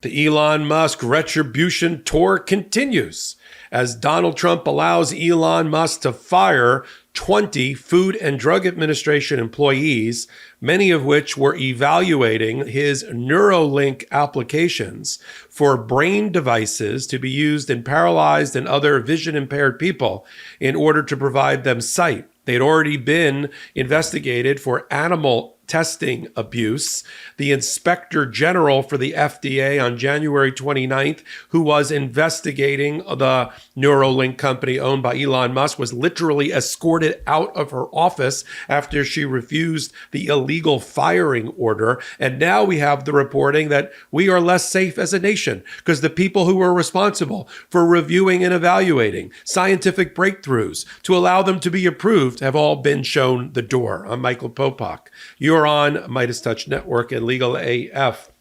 The Elon Musk retribution tour continues as Donald Trump allows Elon Musk to fire 20 Food and Drug Administration employees, many of which were evaluating his Neuralink applications for brain devices to be used in paralyzed and other vision impaired people in order to provide them sight. They'd already been investigated for animal testing abuse. The Inspector General for the FDA on January 29th, who was investigating the Neuralink company owned by Elon Musk, was literally escorted out of her office after she refused the illegal firing order. And now we have the reporting that we are less safe as a nation because the people who were responsible for reviewing and evaluating scientific breakthroughs to allow them to be approved have all been shown the door. I'm Michael Popok. You're on MeidasTouch Network and Legal AF.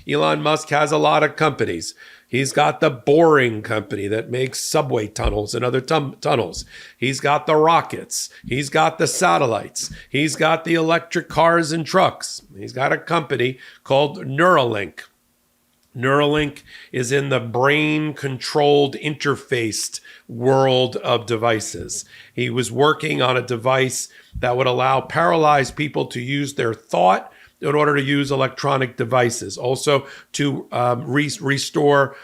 Elon Musk has a lot of companies. He's got the Boring Company that makes subway tunnels and other tunnels. He's got the rockets. He's got the satellites. He's got the electric cars and trucks. He's got a company called Neuralink. Neuralink is in the brain-controlled, interfaced world of devices. He was working on a device that would allow paralyzed people to use their thought in order to use electronic devices. Also to restore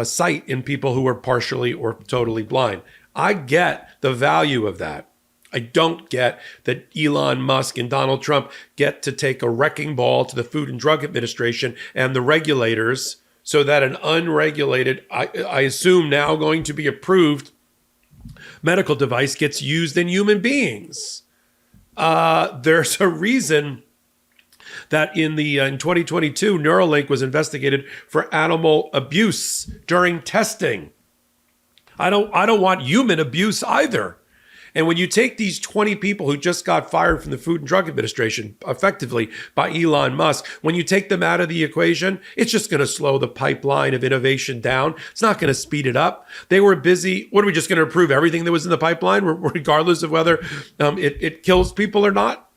sight in people who are partially or totally blind. I get the value of that. I don't get that Elon Musk and Donald Trump get to take a wrecking ball to the Food and Drug Administration and the regulators so that an unregulated, I assume now going to be approved, medical device gets used in human beings. There's a reason that in 2022, Neuralink was investigated for animal abuse during testing. I don't want human abuse either. And when you take these 20 people who just got fired from the Food and Drug Administration, effectively by Elon Musk, when you take them out of the equation, it's just going to slow the pipeline of innovation down. It's not going to speed it up. They were busy. What are we just going to approve everything that was in the pipeline, regardless of whether it kills people or not?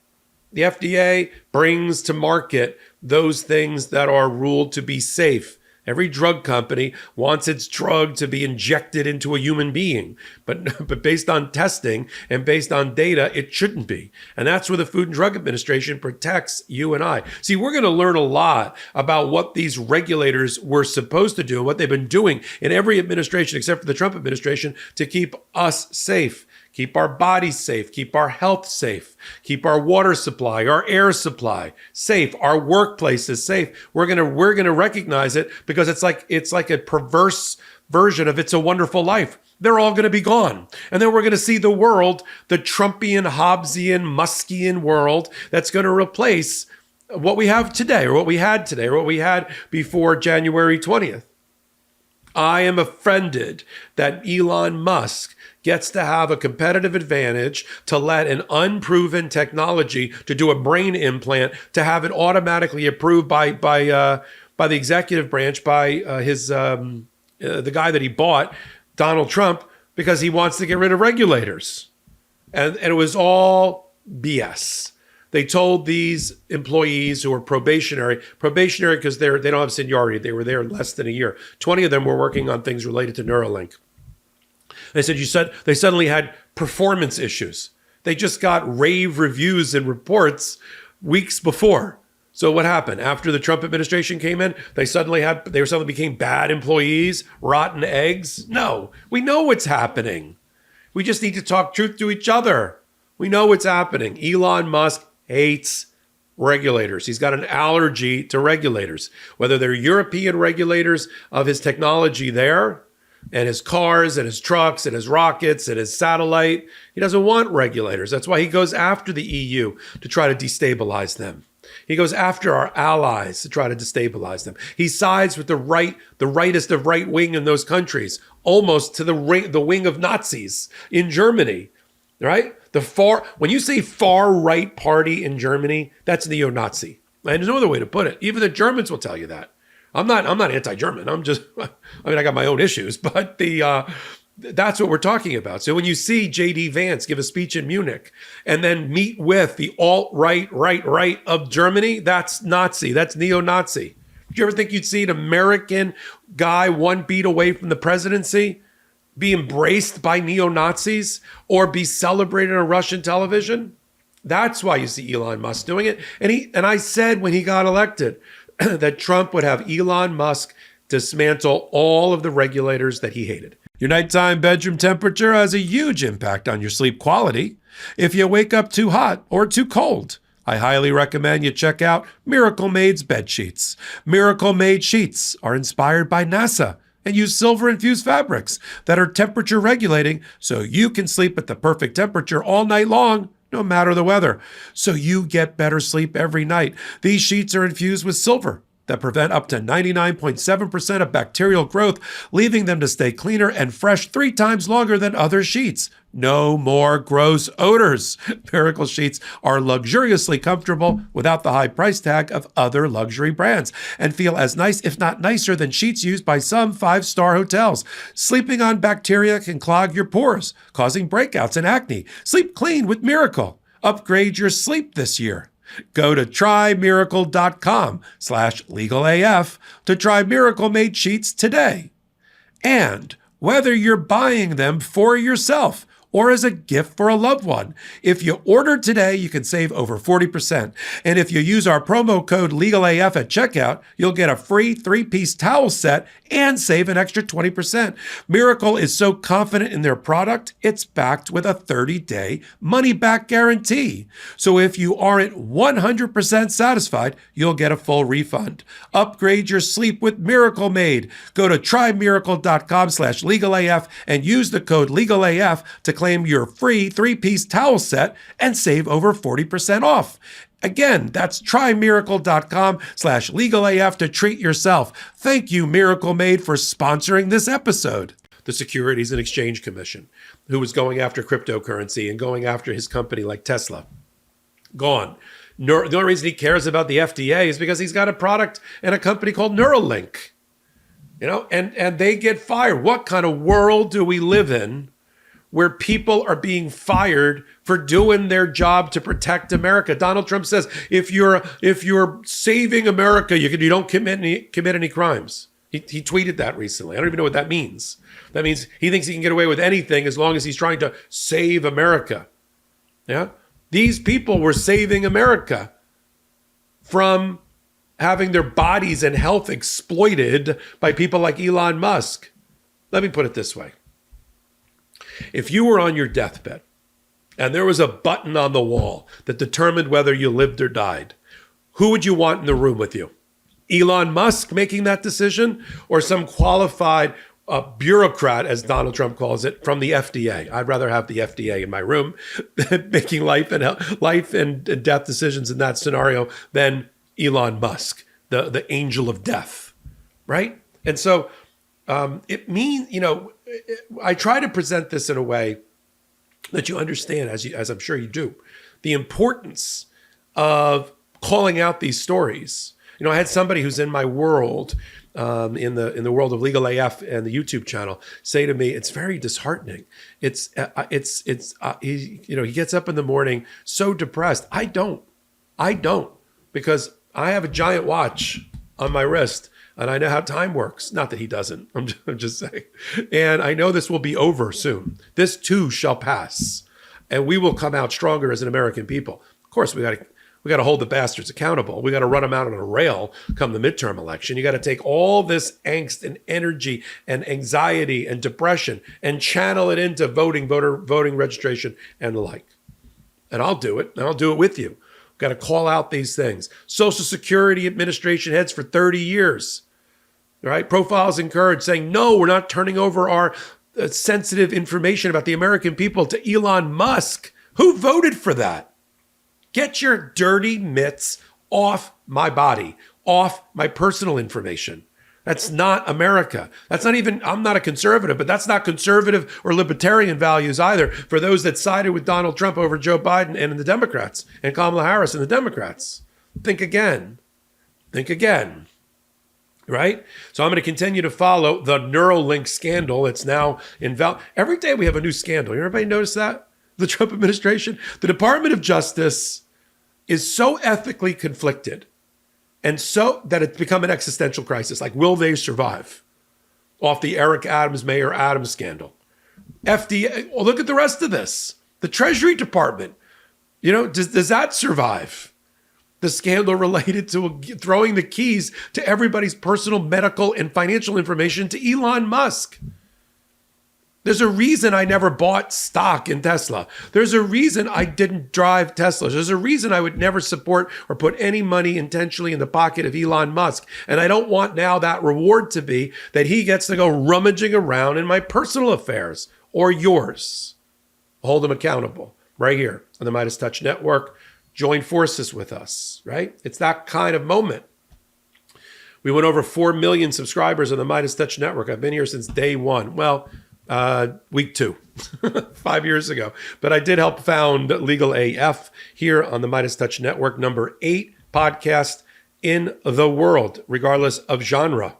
The FDA brings to market those things that are ruled to be safe. Every drug company wants its drug to be injected into a human being, but based on testing and based on data, it shouldn't be. And that's where the Food and Drug Administration protects you and I. See, we're going to learn a lot about what these regulators were supposed to do and what they've been doing in every administration except for the Trump administration to keep us safe. Keep our bodies safe, keep our health safe, keep our water supply, our air supply safe, our workplaces safe. We're gonna recognize it because it's like a perverse version of It's a Wonderful Life. They're all gonna be gone. And then we're gonna see the world, the Trumpian, Hobbesian, Muskian world that's gonna replace what we have today or what we had today or what we had before January 20th. I am offended that Elon Musk gets to have a competitive advantage to let an unproven technology to do a brain implant, to have it automatically approved by the executive branch, by the guy that he bought, Donald Trump, because he wants to get rid of regulators. And it was all BS. They told these employees who were probationary because they don't have seniority. They were there less than a year. 20 of them were working on things related to Neuralink. They said they suddenly had performance issues. They just got rave reviews and reports weeks before. So what happened? After the Trump administration came in, they suddenly became bad employees, rotten eggs? No, we know what's happening. We just need to talk truth to each other. We know what's happening. Elon Musk hates regulators. He's got an allergy to regulators, whether they're European regulators of his technology there and his cars and his trucks and his rockets and his satellite. He doesn't want regulators. That's why he goes after the EU to try to destabilize them. He goes after our allies to try to destabilize them. He sides with the rightest of right wing in those countries, almost to the wing of Nazis in Germany, right? When you say far right party in Germany, that's neo-Nazi. And there's no other way to put it. Even the Germans will tell you that. I'm not anti-German. I got my own issues, but that's what we're talking about. So when you see J.D. Vance give a speech in Munich and then meet with the alt-right right of Germany, that's Nazi. That's neo-Nazi. Do you ever think you'd see an American guy 1 beat away from the presidency be embraced by neo-Nazis or be celebrated on Russian television? That's why you see Elon Musk doing it. And I said when he got elected that Trump would have Elon Musk dismantle all of the regulators that he hated. Your nighttime bedroom temperature has a huge impact on your sleep quality. If you wake up too hot or too cold, I highly recommend you check out Miracle Made's bed sheets. Miracle Made sheets are inspired by NASA and use silver-infused fabrics that are temperature regulating so you can sleep at the perfect temperature all night long, no matter the weather. So you get better sleep every night. These sheets are infused with silver that prevent up to 99.7% of bacterial growth, leaving them to stay cleaner and fresh 3 times longer than other sheets. No more gross odors. Miracle sheets are luxuriously comfortable without the high price tag of other luxury brands and feel as nice, if not nicer, than sheets used by some 5-star hotels. Sleeping on bacteria can clog your pores, causing breakouts and acne. Sleep clean with Miracle. Upgrade your sleep this year. Go to trymiracle.com/legalaf to try Miracle Made sheets today. And whether you're buying them for yourself or as a gift for a loved one, if you order today, you can save over 40%. And if you use our promo code LegalAF at checkout, you'll get a free 3-piece towel set and save an extra 20%. Miracle is so confident in their product, it's backed with a 30-day money-back guarantee. So if you aren't 100% satisfied, you'll get a full refund. Upgrade your sleep with Miracle Made. Go to trymiracle.com/legalaf and use the code LegalAF to claim your free 3-piece towel set and save over 40% off. Again, that's trymiracle.com/legalaf to treat yourself. Thank you, Miracle Made, for sponsoring this episode. The Securities and Exchange Commission, who was going after cryptocurrency and going after his company like Tesla, gone. The only reason he cares about the FDA is because he's got a product and a company called Neuralink. And they get fired. What kind of world do we live in where people are being fired for doing their job to protect America? Donald Trump says, if you're saving America, you don't commit any crimes. He tweeted that recently. I don't even know what that means. That means he thinks he can get away with anything as long as he's trying to save America. Yeah? These people were saving America from having their bodies and health exploited by people like Elon Musk. Let me put it this way. If you were on your deathbed and there was a button on the wall that determined whether you lived or died, who would you want in the room with you? Elon Musk making that decision, or some qualified bureaucrat, as Donald Trump calls it, from the FDA? I'd rather have the FDA in my room making life and death decisions in that scenario than Elon Musk, the angel of death, right? And so it means, I try to present this in a way that you understand, as I'm sure you do, the importance of calling out these stories. I had somebody who's in my world, in the world of Legal AF and the YouTube channel, say to me, it's very disheartening. He gets up in the morning so depressed. I don't, because I have a giant watch on my wrist and I know how time works. Not that he doesn't. I'm just saying. And I know this will be over soon. This too shall pass, and we will come out stronger as an American people. Of course, we got to hold the bastards accountable. We got to run them out on a rail come the midterm election. You got to take all this angst and energy and anxiety and depression and channel it into voting registration and the like. And I'll do it. And I'll do it with you. We've got to call out these things. Social Security Administration heads for 30 years. Right? Profiles encouraged, saying, no, we're not turning over our sensitive information about the American people to Elon Musk. Who voted for that? Get your dirty mitts off my body, off my personal information. That's not America. That's not even, I'm not a conservative, but that's not conservative or libertarian values either for those that sided with Donald Trump over Joe Biden and the Democrats and Kamala Harris and the Democrats. Think again. Right? So I'm going to continue to follow the Neuralink scandal. It's now every day we have a new scandal. Everybody notice that? The Trump administration, the Department of Justice is so ethically conflicted And so that it's become an existential crisis. Like, will they survive? Off the Eric Adams, Mayor Adams scandal. FDA, well, look at the rest of this. The Treasury Department, does that survive? The scandal related to throwing the keys to everybody's personal medical and financial information to Elon Musk. There's a reason I never bought stock in Tesla. There's a reason I didn't drive Teslas. There's a reason I would never support or put any money intentionally in the pocket of Elon Musk. And I don't want now that reward to be that he gets to go rummaging around in my personal affairs or yours. Hold him accountable right here on the MeidasTouch Network. Join forces with us, right? It's that kind of moment. We went over 4 million subscribers on the MeidasTouch Network. I've been here since day one. Well, week 2, 5 years ago. But I did help found Legal AF here on the MeidasTouch Network, number 8 podcast in the world, regardless of genre.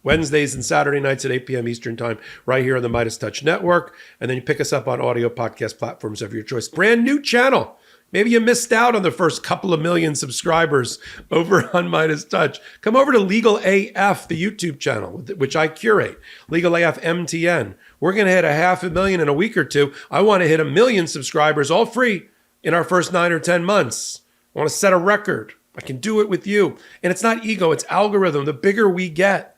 Wednesdays and Saturday nights at 8 p.m. Eastern Time, right here on the MeidasTouch Network. And then you pick us up on audio podcast platforms of your choice. Brand new channel. Maybe you missed out on the first couple of million subscribers over on MeidasTouch. Come over to Legal AF, the YouTube channel, which I curate. Legal AF MTN. We're going to hit 500,000 in a week or two. I want to hit 1 million subscribers, all free, in our first 9 or 10 months. I want to set a record. I can do it with you. And it's not ego, it's algorithm. The bigger we get,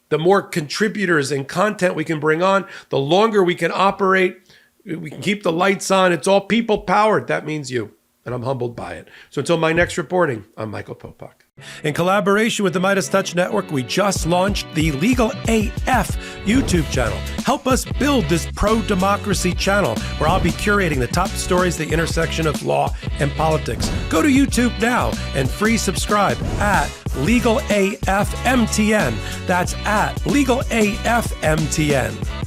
the more contributors and content we can bring on, the longer we can operate. We can keep the lights on. It's all people powered. That means you. And I'm humbled by it. So until my next reporting, I'm Michael Popok. In collaboration with the MeidasTouch Network, we just launched the Legal AF YouTube channel. Help us build this pro-democracy channel where I'll be curating the top stories, the intersection of law and politics. Go to YouTube now and free subscribe at Legal AF MTN. That's at Legal AF MTN.